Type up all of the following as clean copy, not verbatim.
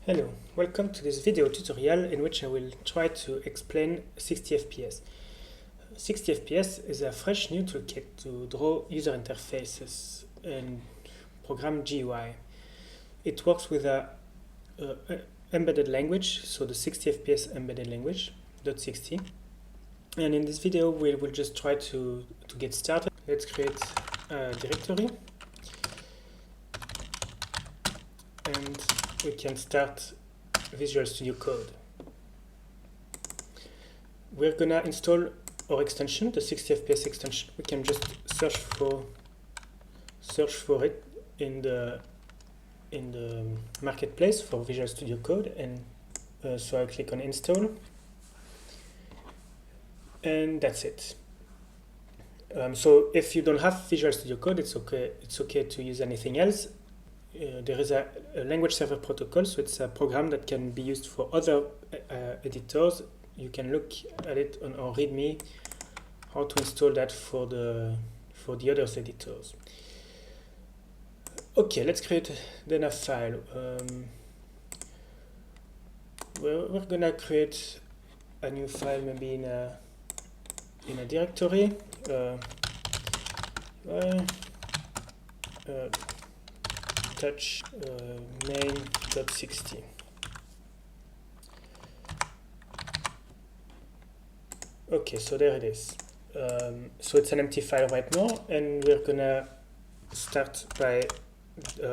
Hello, welcome to this video tutorial in which I will try to explain 60fps. 60fps is a fresh new toolkit to draw user interfaces and program GUI. It works with a embedded language, so the 60fps embedded language, .60. And in this video we will just try to get started. Let's create a directory and we can start Visual Studio Code. We're gonna install our extension, the 60fps extension. We can just search for it in the marketplace for Visual Studio Code, and so I click on install, and that's it. So if you don't have Visual Studio Code, it's okay to use anything else. There is a language server protocol, so it's a program that can be used for other editors. You can look at it on our README, how to install that for the other editors. Okay, let's create then a file. We're gonna create a new file, maybe in a directory. Touch main.60. Okay, so there it is. So it's an empty file right now, and we're gonna start by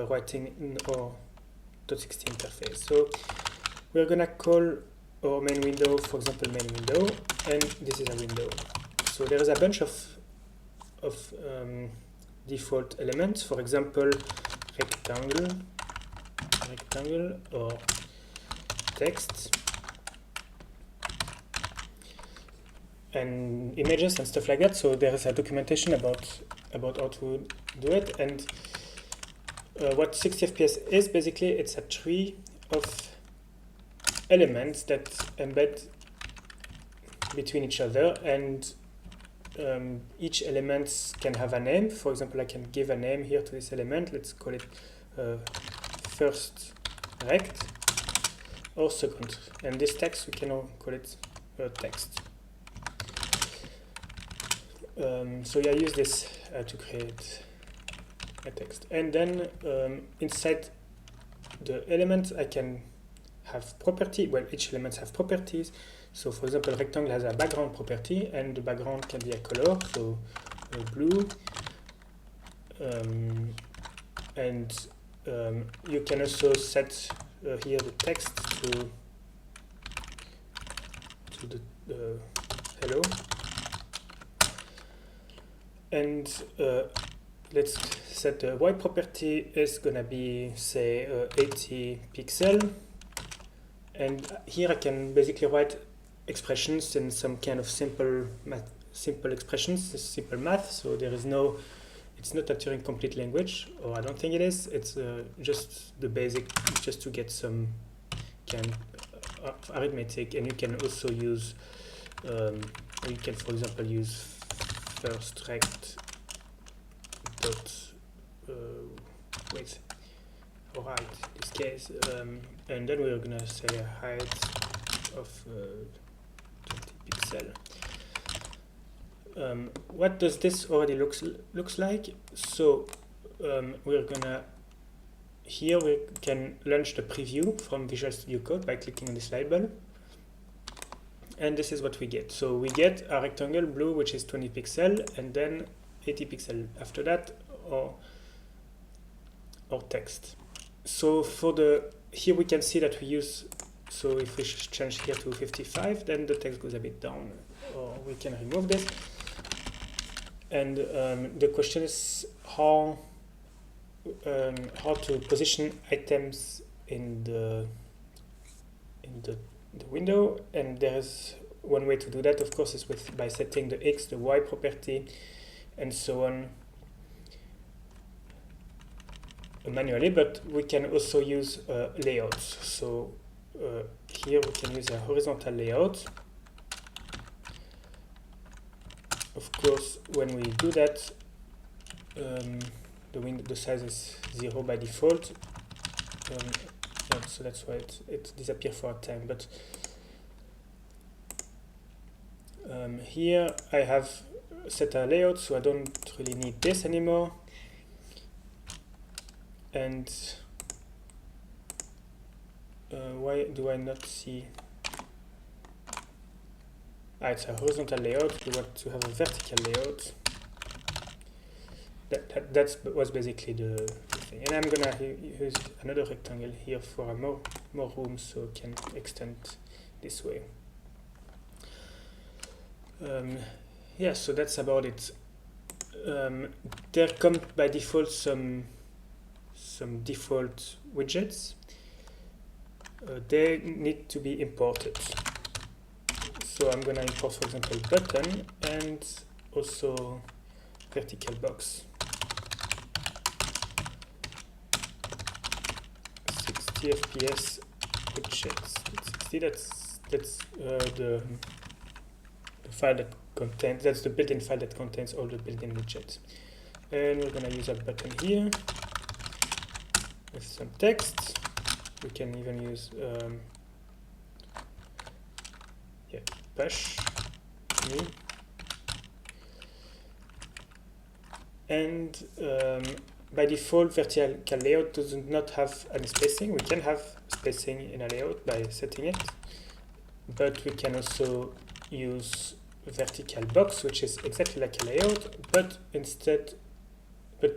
writing in our .60 interface. So we're gonna call our main window, for example, main window, and this is a window. So there is a bunch of default elements, for example, rectangle or text and images and stuff like that. So there is a documentation about how to do it, and what 60fps is basically, it's a tree of elements that embed between each other, and each element can have a name. For example, I can give a name here to this element. Let's call it first rect or second, and this text we can now call it text. So I use this to create a text, and then inside the element I can have property. Well, each element has properties. So for example, rectangle has a background property, and the background can be a color, so blue, and you can also set here the text to the hello, and let's set the Y property is gonna be, say, 80 pixel, and here I can basically write expressions in some kind of simple expressions, simple math. So there is no, it's not a Turing complete language, or I don't think it is. It's just the basic, just to get some kind of arithmetic. And you can also use, you can, for example, use first rect dot wait, or height in this case, and then we're gonna say a height of 20 pixel. What does this already looks like? So we're gonna, here we can launch the preview from Visual Studio Code by clicking on this label, and this is what we get. So we get a rectangle blue, which is 20 pixel, and then 80 pixel after that, or text. So for the, here we can see that we use, so if we change here to 55, then the text goes a bit down, or we can remove this. And the question is how to position items in the window, and there is one way to do that, of course, is by setting the X, the Y property, and so on manually, but we can also use layouts. So here we can use a horizontal layout. Of course, when we do that, the size is 0 by default. So that's why it disappeared for a time. But here I have set a layout, so I don't really need this anymore. And why do I not see? It's a horizontal layout. We want to have a vertical layout. That was basically the thing. And I'm gonna use another rectangle here for a more room, so it can extend this way. Yeah, so that's about it. There come by default some default widgets. They need to be imported. So I'm gonna import, for example, button and also vertical box. 60fps widgets. That's the file that contains, that's the built-in file that contains all the built-in widgets. And we're gonna use a button here with some text. We can even use push me. And by default, vertical layout does not have any spacing. We can have spacing in a layout by setting it, but we can also use vertical box, which is exactly like a layout, but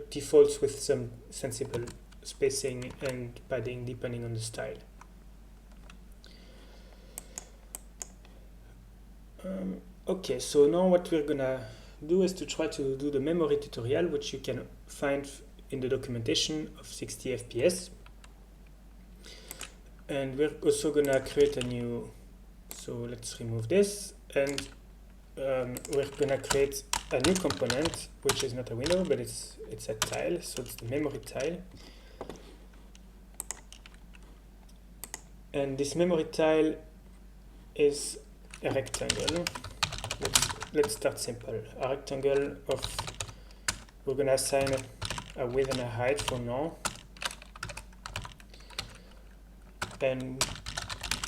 defaults with some sensible spacing and padding depending on the style. Okay, so now what we're gonna do is to try to do the memory tutorial, which you can find in the documentation of 60fps. And we're also gonna create a new, so let's remove this, and we're gonna create a new component, which is not a window, but it's a tile, so it's the memory tile. And this memory tile is a rectangle. Let's start simple. A rectangle of, we're gonna assign a width and a height for now. And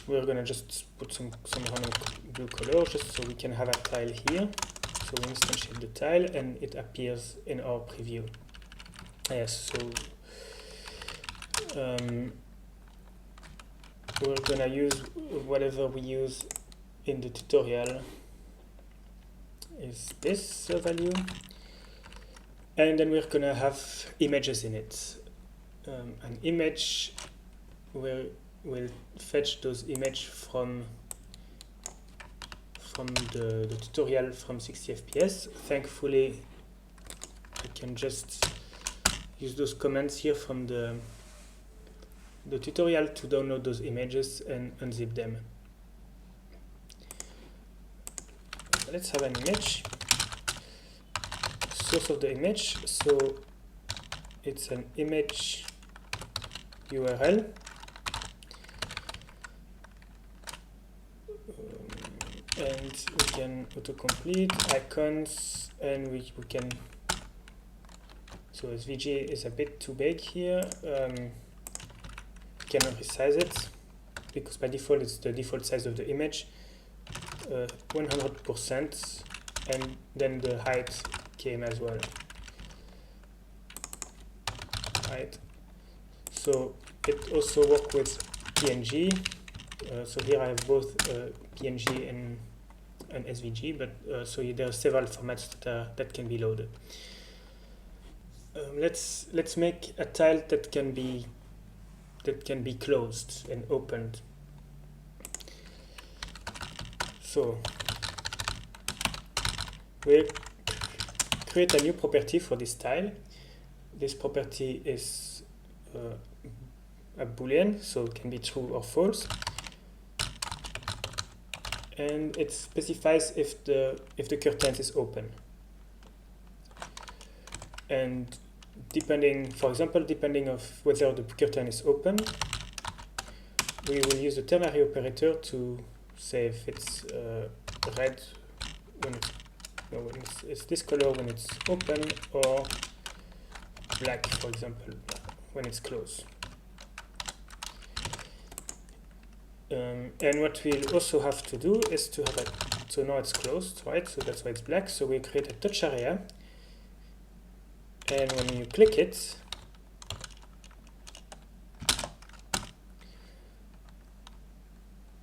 we're gonna just put some random blue color just so we can have a tile here. So we instantiate the tile and it appears in our preview. Yes, so we're gonna use whatever we use in the tutorial is this value, and then we're gonna have images in it. An image will fetch those images from the tutorial from 60fps. Thankfully, I can just use those commands here from the tutorial to download those images and unzip them. Let's have an image. Source of the image, so it's an image URL. And we can autocomplete icons, and we can, so SVG is a bit too big here. We can resize it because by default it's the default size of the image, 100%, and then the height came as well. Right. So it also works with PNG. So here I have both PNG and SVG, but so there are several formats that can be loaded. Let's make a tile that can be closed and opened. So we'll create a new property for this tile. This property is a boolean, so it can be true or false. And it specifies if the curtain is open. And depending, for example, depending of whether the curtain is open, we will use the ternary operator to say if it's red when it's this color when it's open, or black, for example, when it's closed. And what we'll also have to do is to have a, so now it's closed, right? So that's why it's black. So we create a touch area, and when you click it,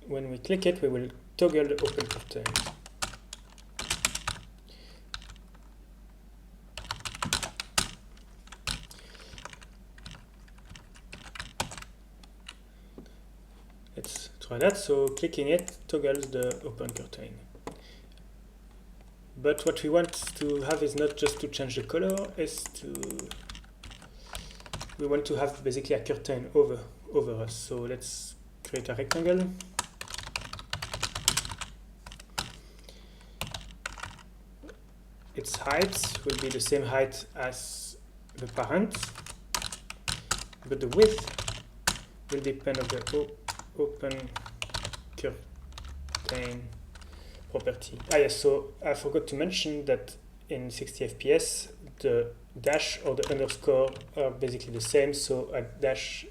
we will toggle the open curtain. Let's try that. So clicking it toggles the open curtain. But what we want to have is not just to change the color, we want to have basically a curtain over us. So let's create a rectangle. Its height will be the same height as the parent, but the width will depend on the open curtain property. Yes, so I forgot to mention that in 60fps the dash or the underscore are basically the same. So a dash,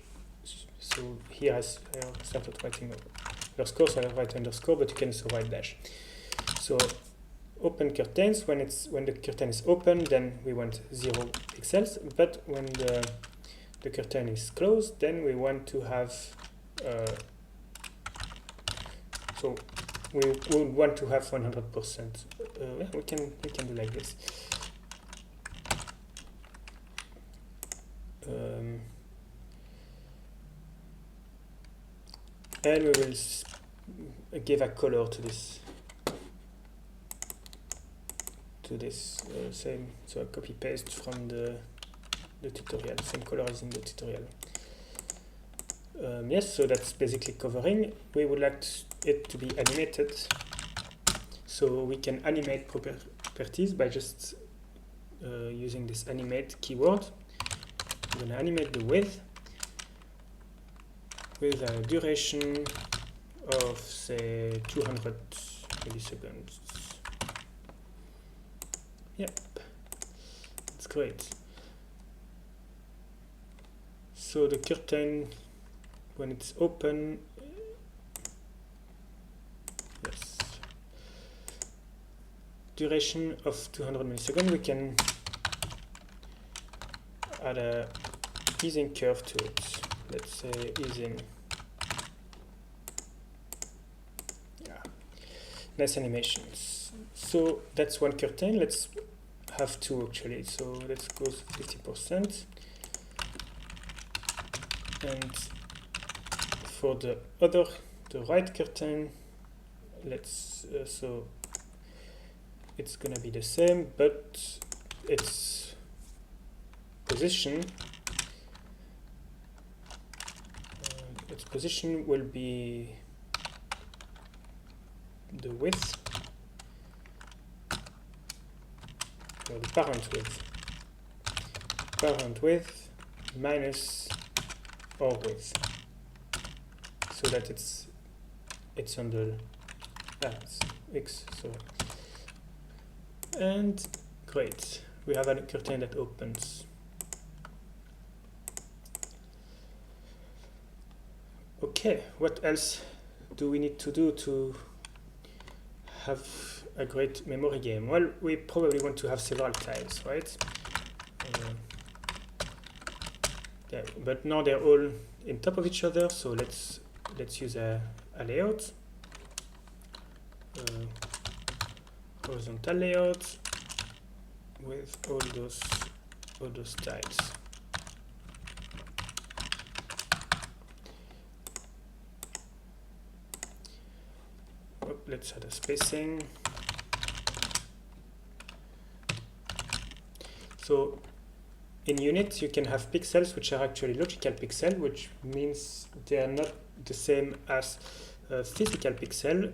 so here I started writing underscore, so I write underscore, but you can also write dash. So open curtains, when the curtain is open, then we want 0 pixels, but when the curtain is closed, then we want to have so we would want to have 100%. Yeah, we can do like this. And we will give a color to this. Same, so I copy paste from the tutorial, same color as in the tutorial. Yes, so that's basically covering. We would like it to be animated, so we can animate properties by just using this animate keyword. I'm going to animate the width with a duration of say 200 milliseconds. Yep, that's great. So the curtain, when it's open, yes, duration of 200 milliseconds, we can add a easing curve to it. Let's say easing. Yeah, nice animations. So that's one curtain. Let's have two actually. So let's go 50%. And for the right curtain, let's so it's gonna be the same, but its position will be the width, or the parent width minus our width, so that it's on the X, sorry. And great, we have a curtain that opens. Okay, what else do we need to do to have a great memory game? Well, we probably want to have several tiles, right? Yeah, but now they're all in top of each other, so let's use a layout, horizontal layout with all those tiles. Let's add a spacing. So in units you can have pixels which are actually logical pixels, which means they are not the same as a physical pixel,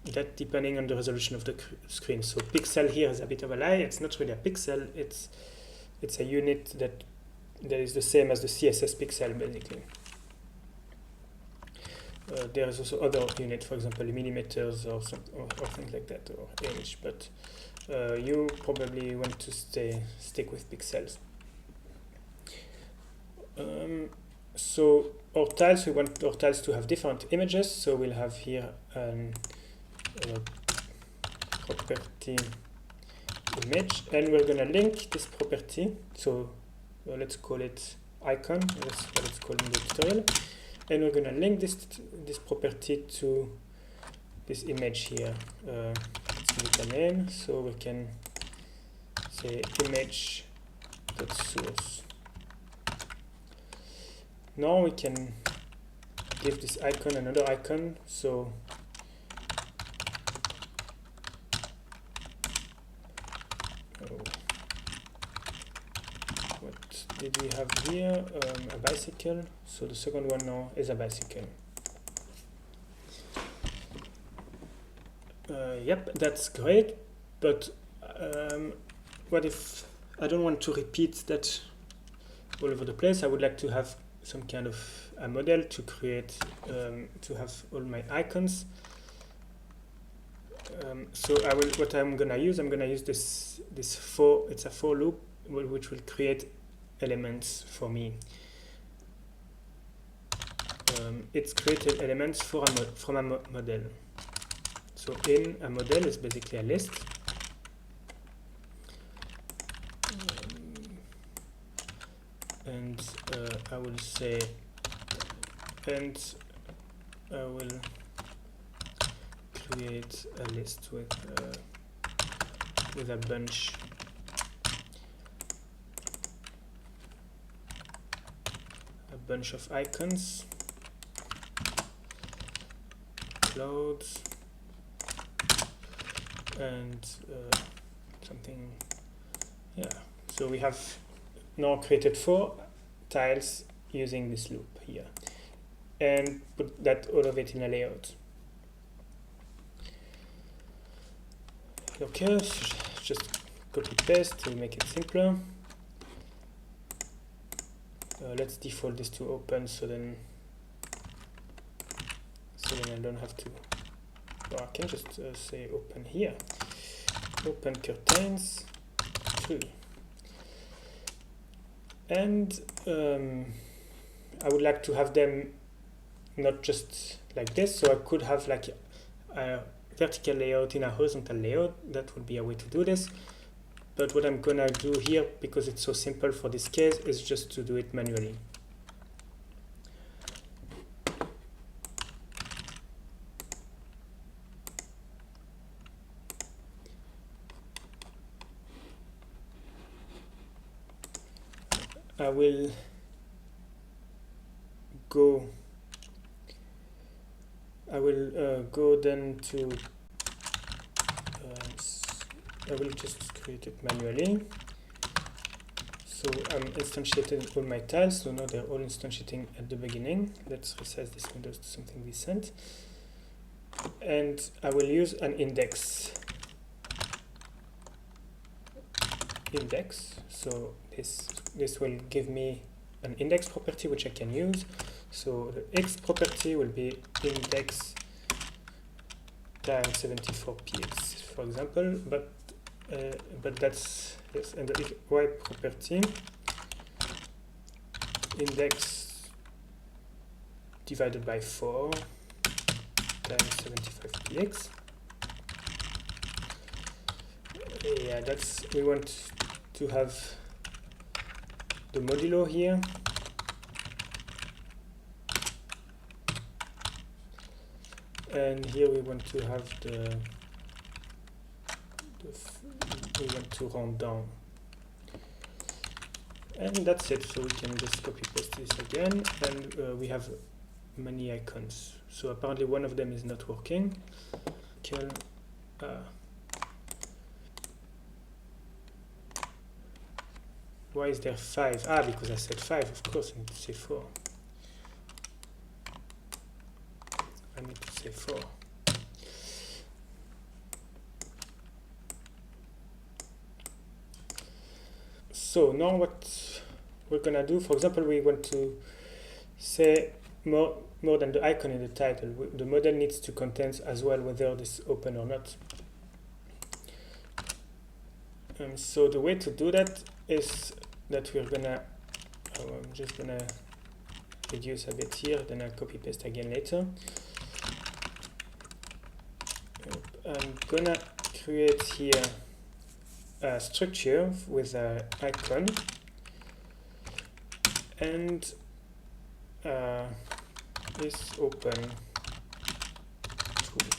that depending on the resolution of the screen. So pixel here is a bit of a lie, it's not really a pixel, it's a unit that is the same as the CSS pixel basically. There is also other units, for example millimeters or things like that, or inch, but you probably want to stick with pixels. So our tiles, we want our tiles to have different images, so we'll have here an property image, and we're gonna link this property. So let's call it icon. That's what it's called in the tutorial. And we're gonna link this property to this image here. Let's give it a name, so we can say image.source. Now we can give this icon another icon. So what did we have here? A bicycle. So the second one now is a bicycle. Yep, that's great. But what if I don't want to repeat that all over the place? I would like to have some kind of a model to create, to have all my icons. So what I'm gonna use this for, it's a for loop which will create elements for me. It's created elements from a model. So in a model is basically a list. And I will say, and I will create a list with a bunch of icons, clouds, and something. Yeah. So we have now created 4 tiles using this loop here, and put that all of it in a layout. Okay, just copy paste to make it simpler. Let's default this to open, so then I don't have to. Or I can just say open here. Open curtains 3. And I would like to have them not just like this, so I could have like a vertical layout in a horizontal layout. That would be a way to do this. But what I'm gonna do here, because it's so simple for this case, is just to do it manually. I will go then to I will just create it manually. So I'm instantiating all my tiles, so now they're all instantiating at the beginning. Let's resize this window to something decent. And I will use an index. So this will give me an index property which I can use. So the x property will be index times 74px, for example, but that's yes. And the y property, index divided by 4 times 75px. Yeah, we want to have the modulo here. And here we want to have we want to round down. And that's it. So we can just copy paste this again, and we have many icons. So apparently one of them is not working. Why is there 5? Ah, because I said 5, of course I need to say 4. I need to say 4. So now what we're gonna do, for example, we want to say more than the icon in the title. The model needs to contain as well whether this is open or not. So the way to do that is that we're gonna, I'm just gonna reduce a bit here, then I'll copy paste again later. I'm gonna create here a structure with an icon and is open true.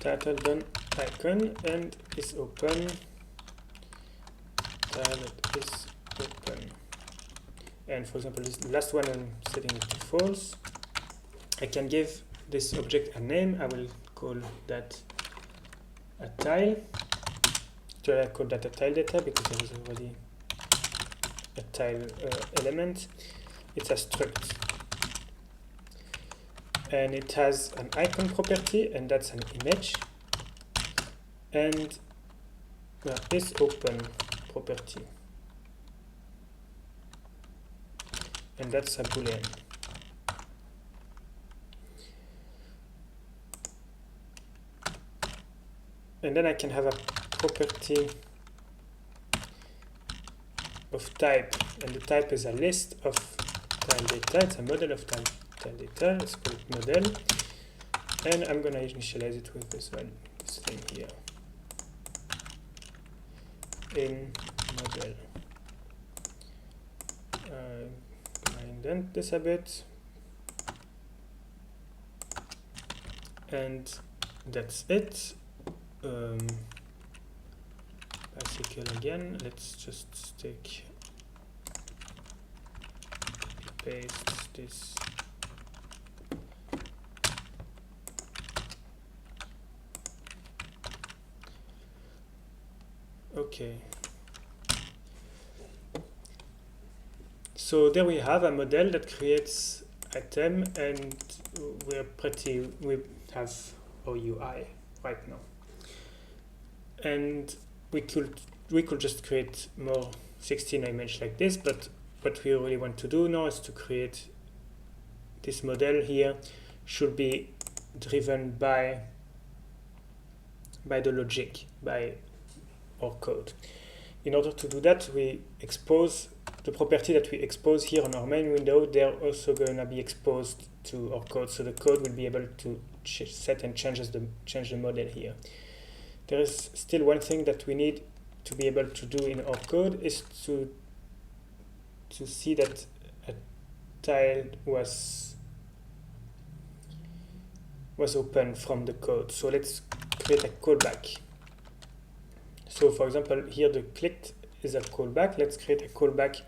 Title done icon and is open. Title is open. And for example, this last one I'm setting it to false. I can give this object a name. I will call that a tile. So I call that a tile data because there is already a tile element. It's a struct. And it has an icon property, and that's an image. And is open property. And that's a boolean. And then I can have a property of type, and the type is a list of tile data. It's a model of tile data. Let's call it model, and I'm gonna initialize it with this one, this thing here, in model. Indent this a bit, and that's it. Bicycle again. Let's just take paste this. Okay. So there we have a model that creates item, and we have our UI right now. And we could just create more 16 image like this, but what we really want to do now is to create this model here should be driven by the logic, by our code. In order to do that, we expose the property that we expose here on our main window. They're also going to be exposed to our code, so the code will be able to set and change the model here. There is still one thing that we need to be able to do in our code is to see that a tile was open from the code. So let's create a callback. So for example, here the clicked is a callback. Let's create a callback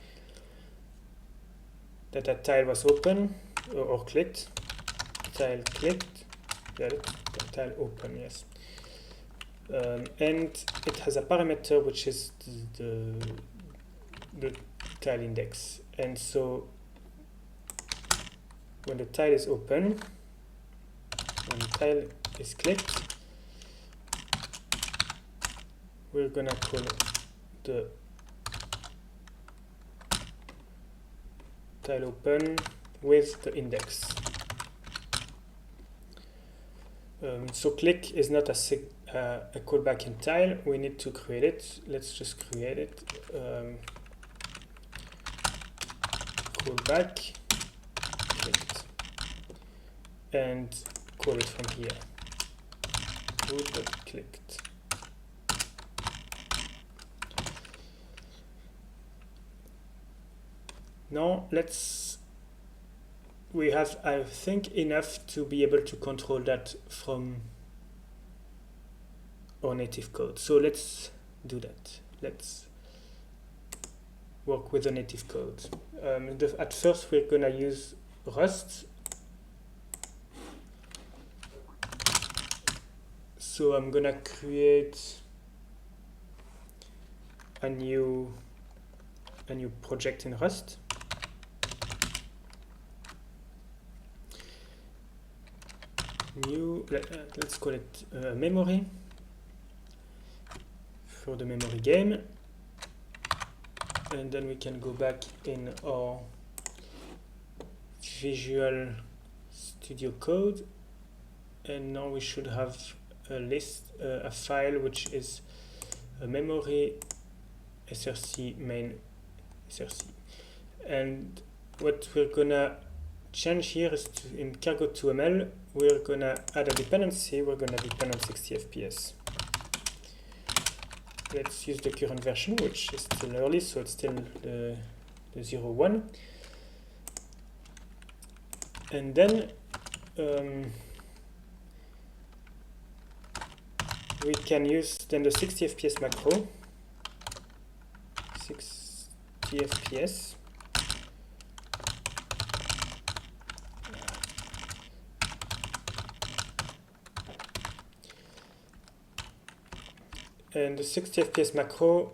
that a tile was open or clicked. Tile clicked. Yeah, tile open, yes. And it has a parameter which is the tile index. And so when the tile is open, when the tile is clicked, we're gonna call the tile open with the index. So click is not a callback in tile. We need to create it. Let's just create it. Callback clicked, and call it from here. Clicked. Now we have, I think, enough to be able to control that from our native code. So let's do that. Let's work with the native code. At first, we're gonna use Rust. So I'm gonna create a new project in Rust. Let's call it memory for the memory game, and then we can go back in our Visual Studio Code, and now we should have a file which is memory src main src. And what we're gonna change here is in cargo2ml, we're gonna add a dependency. We're gonna depend on 60fps. Let's use the current version, which is still early, so it's still the 0.1. And then we can use then the 60fps macro. 60fps. And the 60fps macro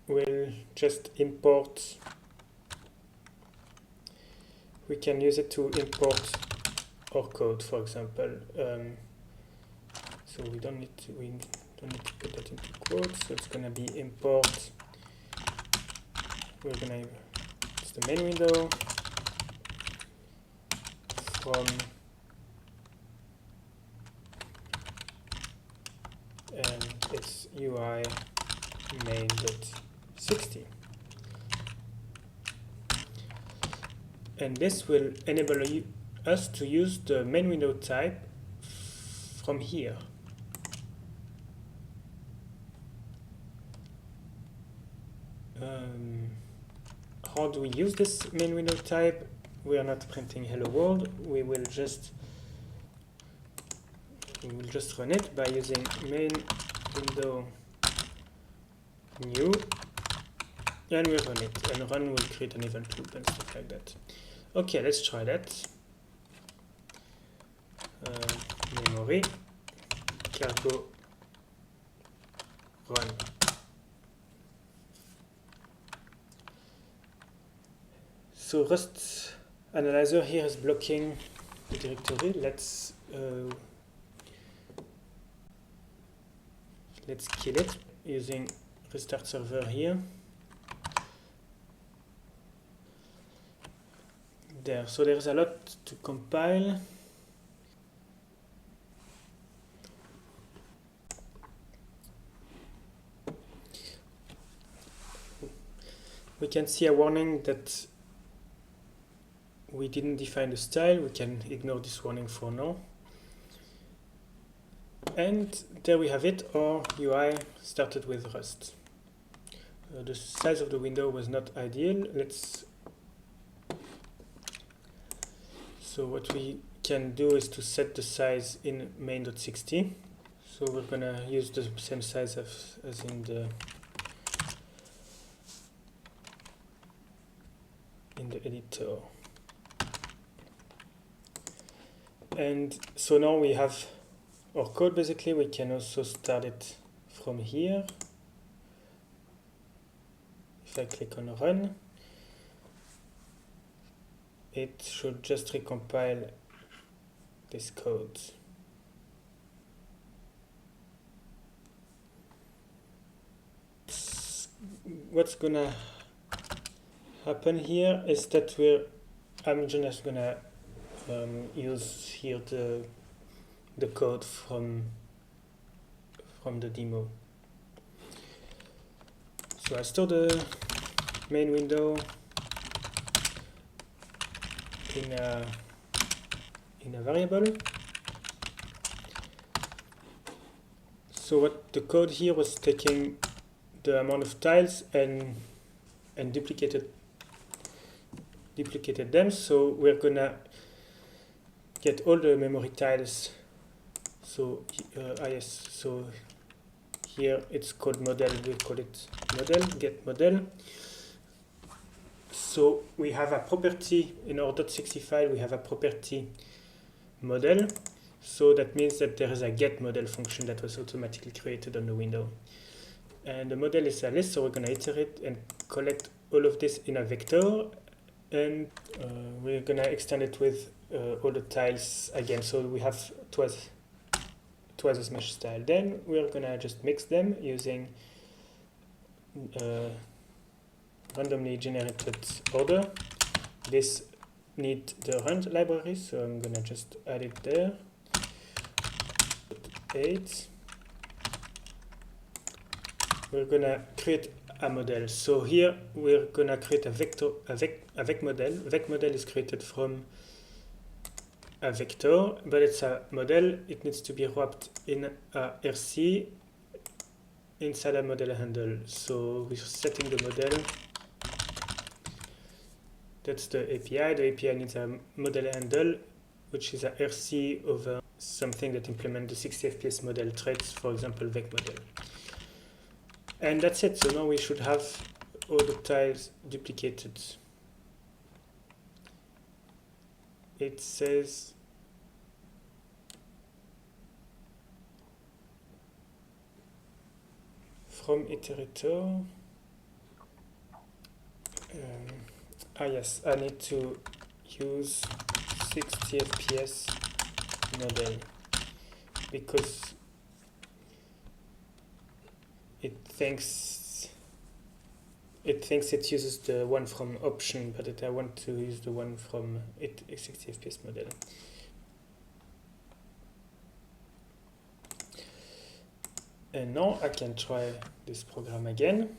will just import. We can use it to import our code, for example. So we don't need to put that into quotes. So it's gonna be import. It's the main window from and it's UI main.60. And this will enable us to use the main window type from here. How do we use this main window type? We are not printing hello world. We will just run it by using main window new, and we run it, and run will create an event loop and stuff like that. Okay, let's try that. Memory cargo run. So Rust analyzer here is blocking the directory. Let's kill it using restart server here. There. So there's a lot to compile. We can see a warning that we didn't define the style. We can ignore this warning for now. And there we have it. Our UI started with Rust. The size of the window was not ideal. So what we can do is to set the size in main.60. So we're gonna use the same size as in the editor. And so now we have our code. Basically, we can also start it from here. If I click on run, it should just recompile this code. What's gonna happen here is that I'm just gonna use here the code from the demo. So I store the main window in a variable. So what the code here was taking the amount of tiles and duplicated them. So we're gonna get all the memory tiles. So yes, so here it's called model. We call it model, get model. So we have a property in our .60 file. We have a property model. So that means that there is a get model function that was automatically created on the window. And the model is a list, so we're going to iterate and collect all of this in a vector. And we're going to extend it with all the tiles again. So we have twice as much style. Then we're going to just mix them using randomly generated order. This needs the rand library, so I'm going to just add it there. 8. we're gonna create a model. So here we're gonna create a vector, a vec model. Vec model is created from a vector, but it's a model. It needs to be wrapped in a RC inside a model handle. So we're setting the model. That's the API. The API needs a model handle, which is a RC over something that implements the 60fps model traits, for example, vec model. And that's it. So now we should have all the tiles duplicated. It says from iterator. Yes, I need to use 60fps model because it thinks it uses the one from option, but I want to use the one from 60fps model. And now I can try this program again.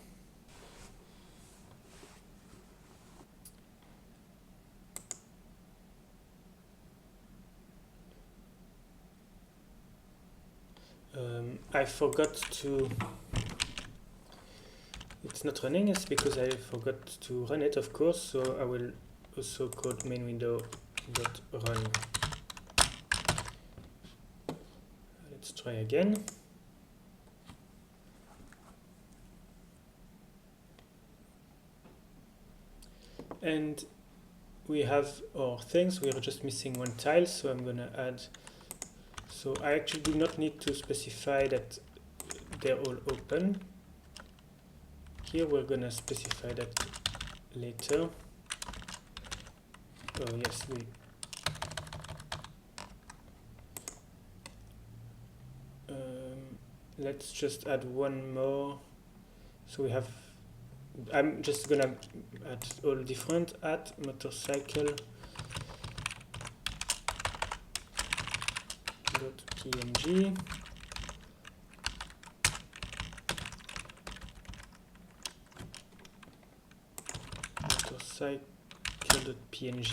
I forgot to, it's not running, it's because I forgot to run it, of course, so I will also code main window dot run. Let's try again. And we have our things, we are just missing one tile, so I'm gonna add. So I actually do not need to specify that they're all open. Here we're gonna specify that later. Oh yes, let's just add one more. So we have, I'm just gonna add all different at motorcycle .png. Motorcycle.png.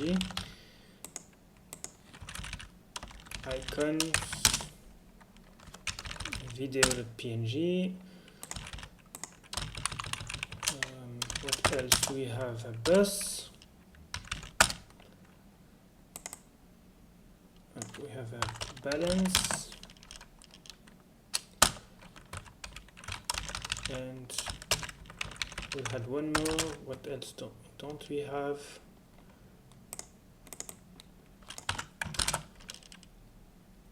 Icons. Video.png. What else do we have? A bus. We have a balance, and we had one more. What else don't we have?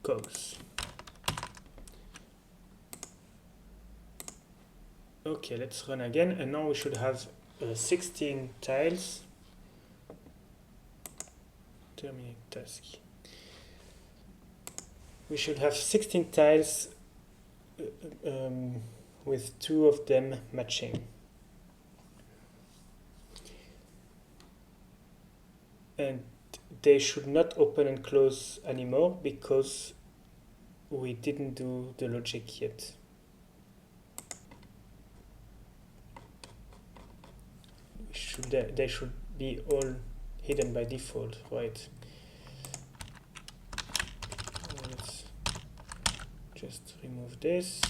Cogs. Okay, let's run again, and now we should have 16 tiles. Terminate task. We should have 16 tiles with 2 of them matching. And they should not open and close anymore because we didn't do the logic yet. They should be all hidden by default, right? Let's just remove this.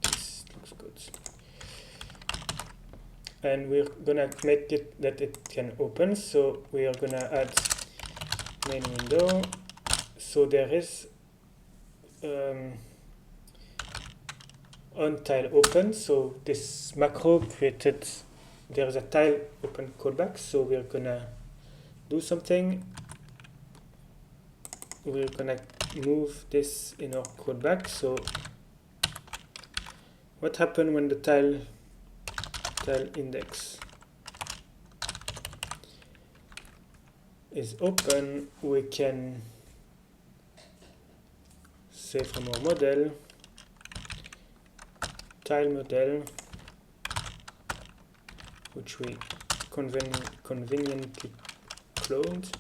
This looks good. And we're gonna make it that it can open, so we are gonna add main window. So there is on tile open, so this macro created, there's a tile open callback, so we're gonna do something. We're gonna move this in our callback. So what happened when the tile index is open? We can say from our model, tile model, which we conveniently cloned.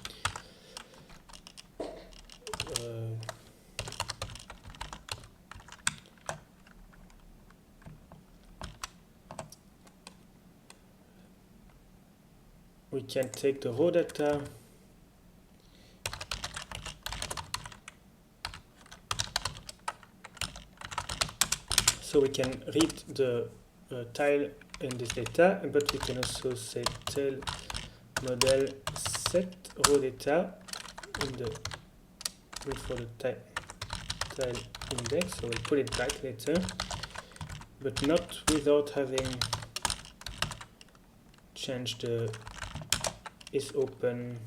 We can take the raw data, so we can read the tile in this data, but we can also say tile model set raw data in the for the tile index, so we'll put it back later, but not without having changed the is open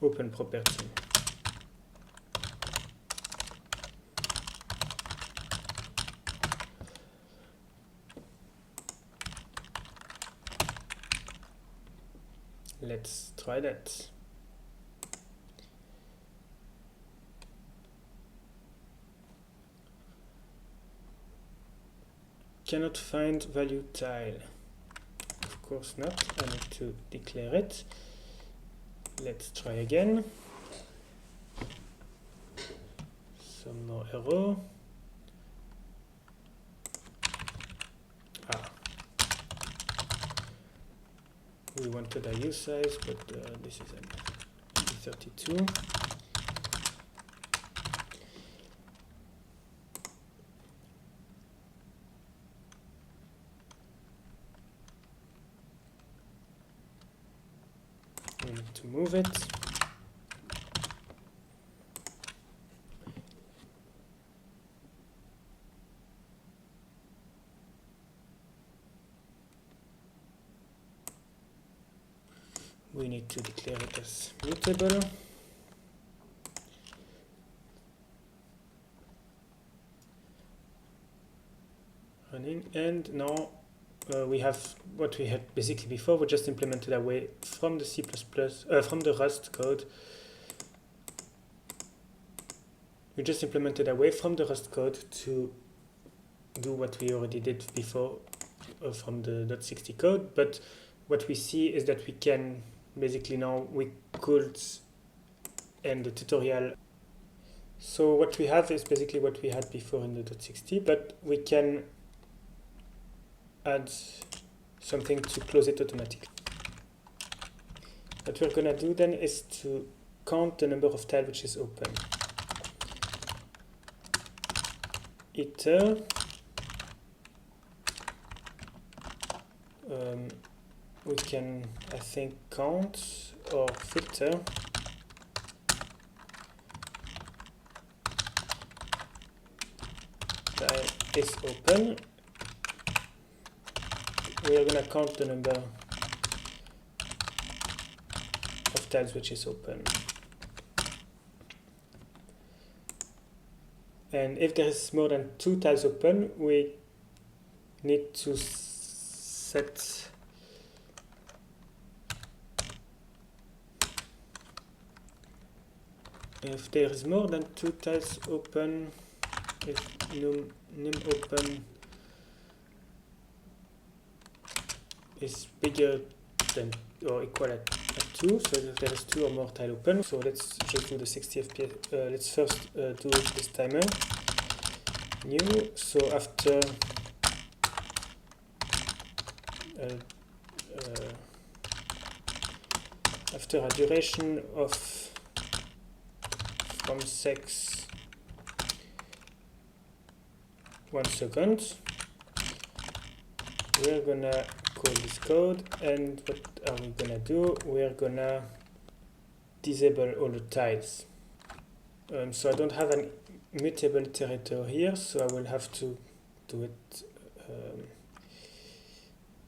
property. Let's try that. Cannot find value tile. Of course not. I need to declare it. Let's try again. Some more error. We wanted a U size, but this is an 32. We need to move it. We need to declare it as mutable. Running, and now we have what we had basically before. We just implemented away from the C++, from the Rust code. We just implemented away from the Rust code to do what we already did before from the .60 code. But what we see is that we can basically now we could end the tutorial. So what we have is basically what we had before in the .60, but we can add something to close it automatically. What we're gonna do then is to count the number of tiles which is open. Iter we can, I think, count or filter tile is open. We are going to count the number of tiles which is open. And if there is more than 2 tiles open, we need to set if there is more than 2 tiles open, if num open is bigger than or equal at 2, so if there is 2 or more tile open. So let's just do the 60fps. Let's first do this timer new. So after after a duration of from 6 1 second, we're gonna call this code, and what are we gonna do? We're gonna disable all the tiles. So I don't have an mutable iterator here, so I will have to do it.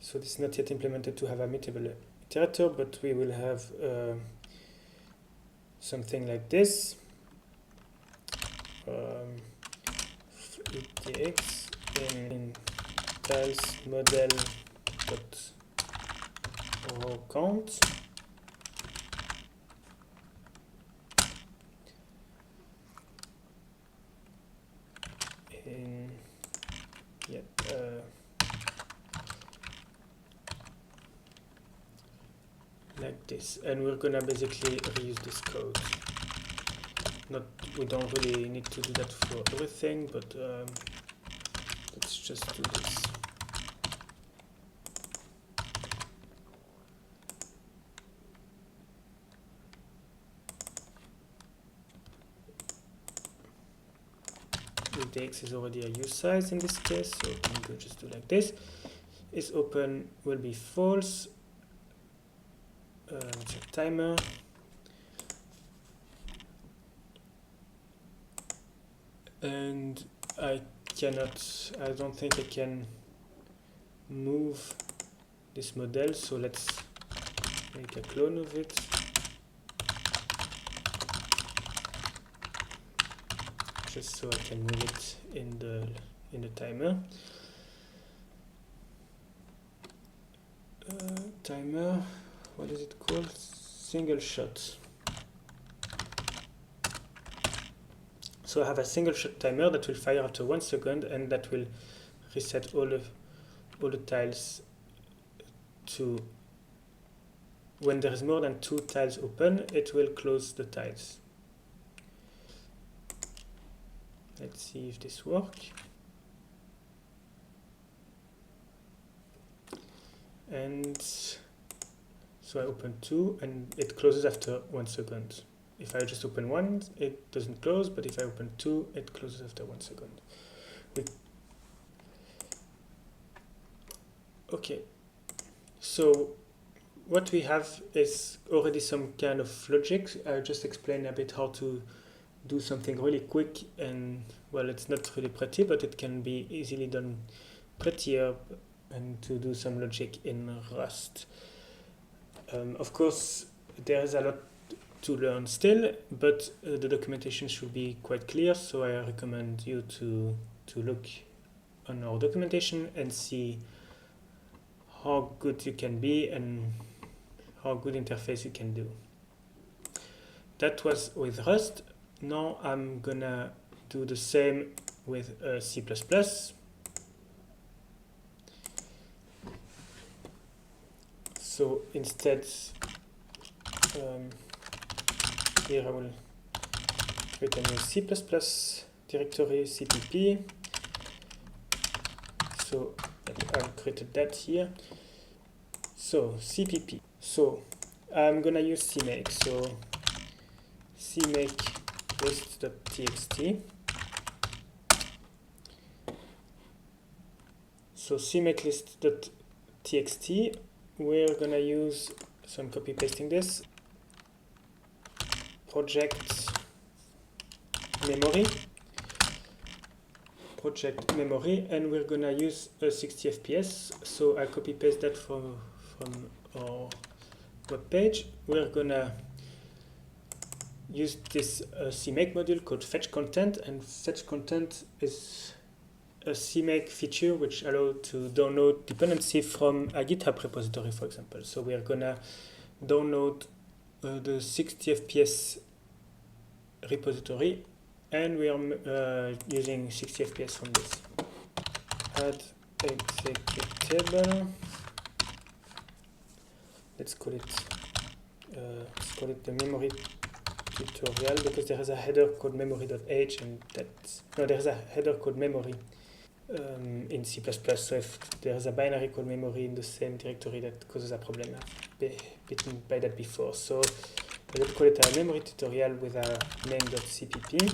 So this is not yet implemented to have a mutable iterator, but we will have something like this. ETX in tiles model dot row count. this, and we're gonna basically reuse this code. We don't really need to do that for everything, but let's just do this. Index is already a use size in this case, so we can just do like this. Is open will be false. Check timer. And I don't think I can move this model, so let's make a clone of it. Just so I can move it in the timer. Timer, what is it called? Single shot. So I have a single shot timer that will fire after 1 second, and that will reset all the tiles to, when there is more than 2 tiles open, it will close the tiles. Let's see if this works. And so I open 2 and it closes after 1 second. If I just open 1, it doesn't close, but if I open 2, it closes after 1 second. Okay, so what we have is already some kind of logic. I just explained a bit how to do something really quick, and well, it's not really pretty, but it can be easily done prettier, and to do some logic in Rust. Of course, there is a lot to learn still, but the documentation should be quite clear, so I recommend you to look on our documentation and see how good you can be and how good interface you can do. That was with Rust. Now I'm gonna do the same with C++. So instead, here I will create a new C++ directory, CPP. So I've created that here. So CPP. So I'm gonna use CMake. So CMake list.txt. So CMake list.txt, we're gonna use some copy pasting this project memory, and we're gonna use a 60fps. So I copy paste that from our web page. We're gonna use this CMake module called fetch content, and fetch content is a CMake feature which allows to download dependency from a GitHub repository, for example. So we are gonna download the 60fps repository, and we are using 60fps from this. Add executable. Let's call it the memory tutorial, because there is a header called memory.h, and there is a header called memory in C++. So if there is a binary called memory in the same directory, that causes a problem. I've been by that before. So let's call it a memory tutorial with a name.cpp.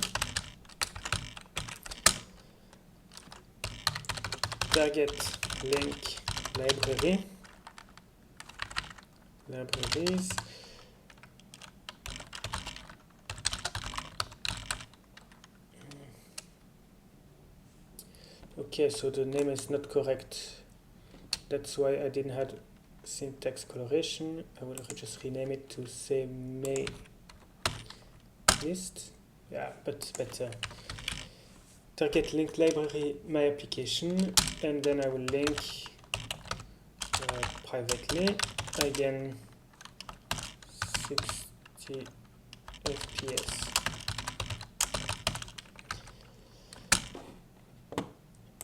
Target link library. Libraries. Okay, so the name is not correct. That's why I didn't have syntax coloration. I will just rename it to say main list. Yeah, but better. Target link library my application, and then I will link privately again 60 FPS.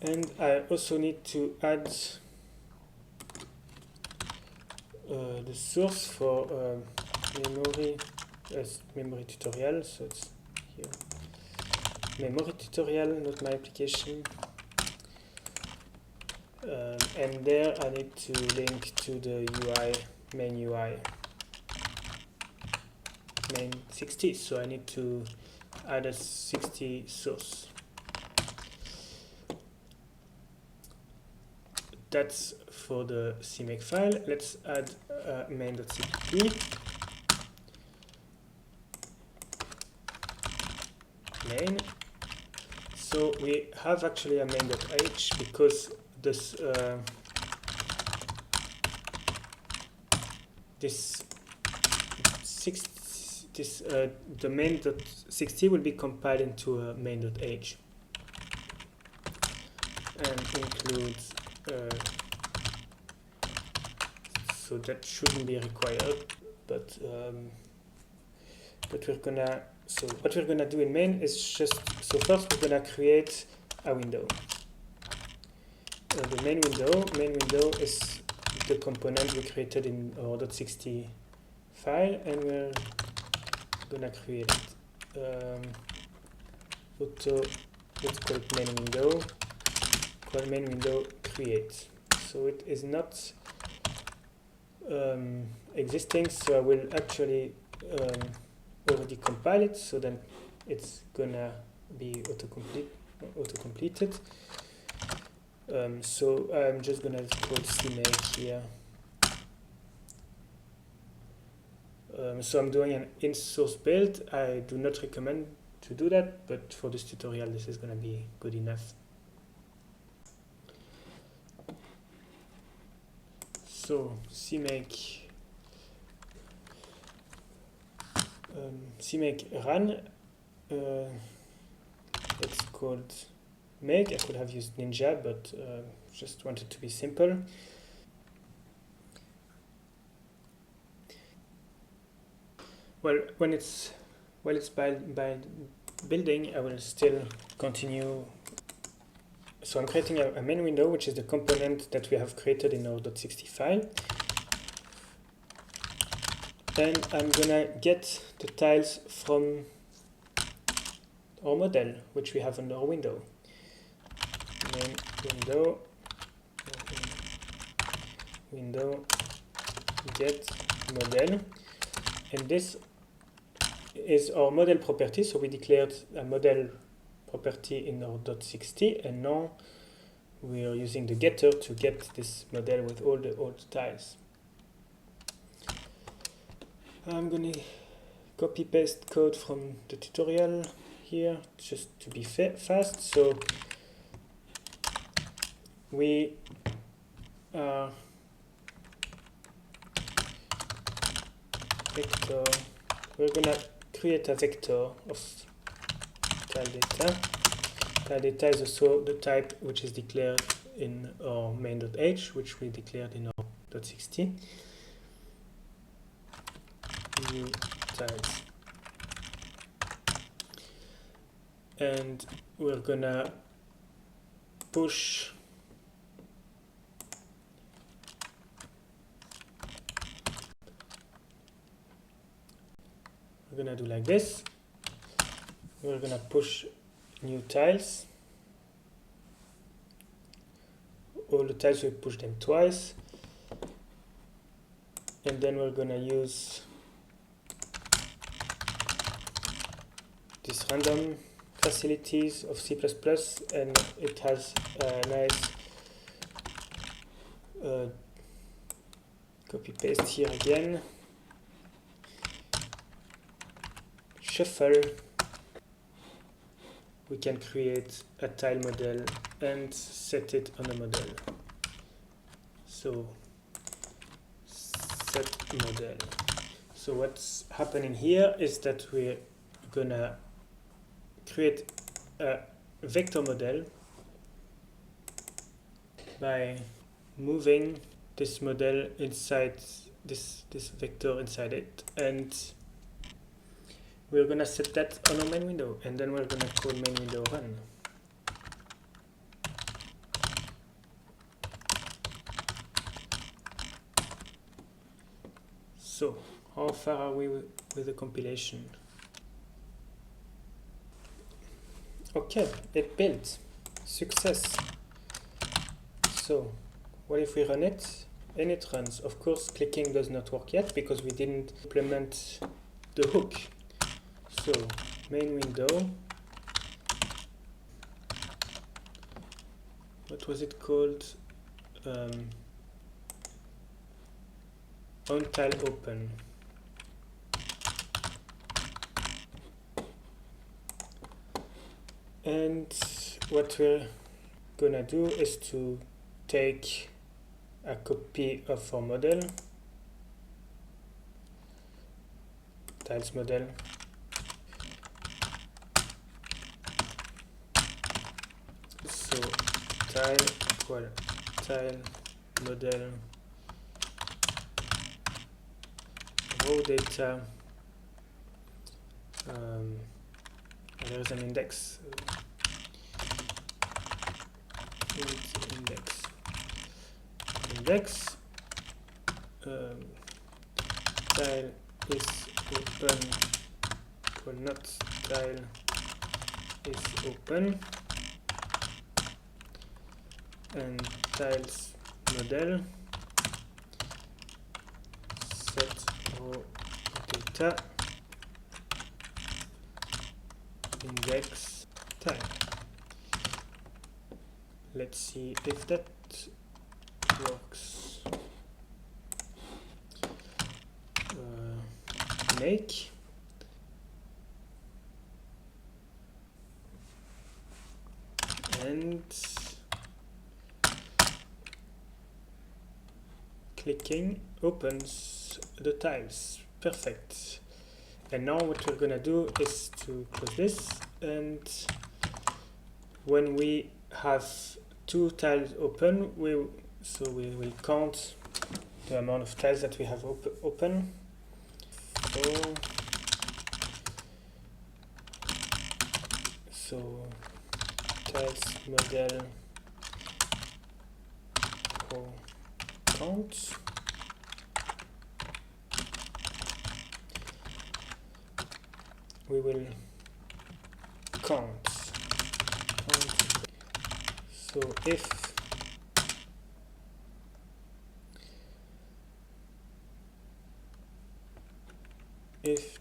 And I also need to add the source for memory as memory tutorial, so it's here. Memory tutorial, not my application. And there I need to link to the UI, main UI, main 60. So I need to add a 60 source. That's for the CMake file. Let's add main.cpp. Main. So we have actually a main.h because this the main.60 will be compiled into a main.h and includes so that shouldn't be required, but what we're gonna do in main is just, so first we're gonna create a window. The main window is the component we created in our .60 file, and we're gonna create it. Let's call it main window. Call main window create. So it is not existing, so I will actually already compile it, so then it's gonna be auto-completed. So I'm just gonna call CMake here. So I'm doing an in-source build. I do not recommend to do that, but for this tutorial this is gonna be good enough. So CMake run, it's called make. I could have used Ninja, but just wanted to be simple. Well, while it's by building, I will still continue. So I'm creating a main window, which is the component that we have created in our .60 file. And I'm gonna get the tiles from our model, which we have on our window. Main window get model, and this is our model property. So we declared a model property in our .60, and now we are using the getter to get this model with all the old tiles. I'm gonna copy paste code from the tutorial here just to be fast. So we are vector. We're gonna create a vector of tile data. Tile data is also the type which is declared in our main.h, which we declared in our .60. New tiles. And we're gonna push we're gonna do like this. We're gonna push new tiles. All the tiles, we push them twice, and then we're gonna use this random facilities of C++, and it has a nice copy paste here again, shuffle. We can create a tile model and set it on a model. So set model. So what's happening here is that we're gonna create a vector model by moving this model inside this vector inside it, and we're gonna set that on our main window, and then we're gonna call main window run. So, how far are we with the compilation? Okay, it built. Success. So, what if we run it? And it runs. Of course, clicking does not work yet because we didn't implement the hook. So, main window. What was it called? On tile open. And what we're gonna do is to take a copy of our model, tiles model, so tile equal tile model raw data, there's an index, index tile is open or not tile is open, and tiles model set raw data index tile. Let's see if that works. Make and clicking opens the tiles. Perfect. And now what we're gonna do is to close this, and when we have two tiles open, we will count the amount of tiles that we have open. So tiles model for count. We will count. So if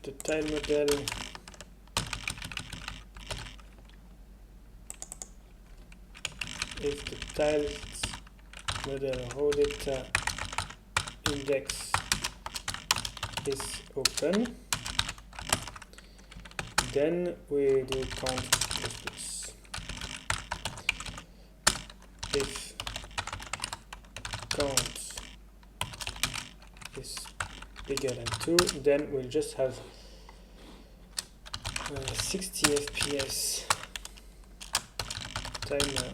the tile model raw data index is open, then we do count plus. If count is bigger than 2, then we'll just have 60 FPS timer.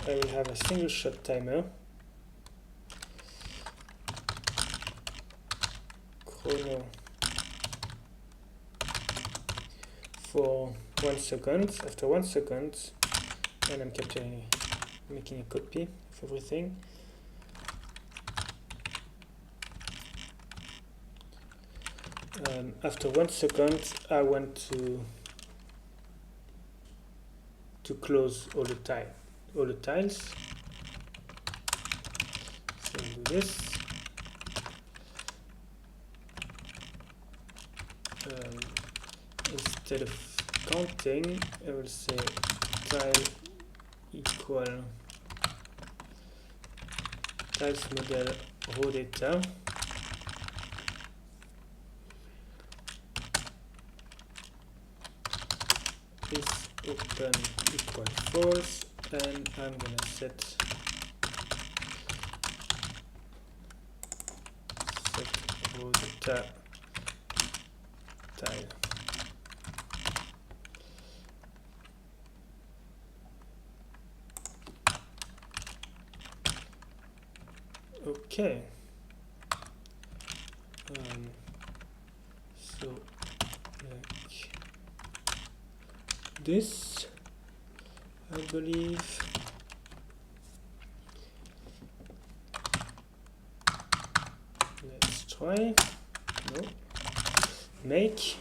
I will have a single shot timer, chrono for 1 second. After 1 second, and I'm making a copy of everything. After 1 second, I want to close all the tiles. So I'll do this. Instead of counting, I will say tile equal tiles model raw data is open equal false, and I'm gonna set raw data tile. Okay. So like this, I believe. try. No. Make.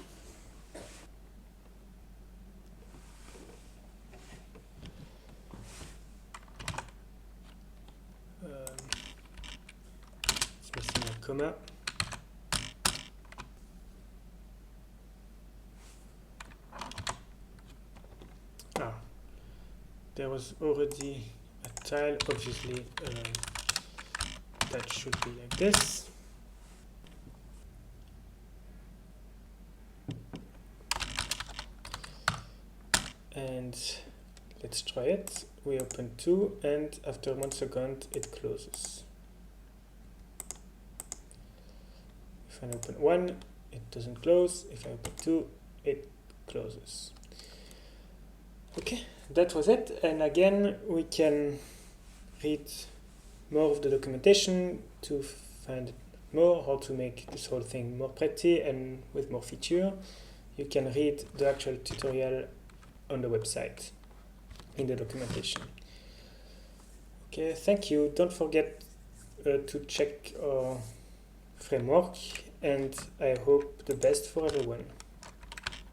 It's missing a comma. There was already a tile, obviously that should be like this. And let's try it. We open 2 and after 1 second it closes. If I open 1, it doesn't close. If I open 2, it closes. Okay, that was it. And again, we can read more of the documentation to find more how to make this whole thing more pretty and with more feature. You can read the actual tutorial on the website in the documentation. Okay, thank you. Don't forget to check our framework, and I hope the best for everyone.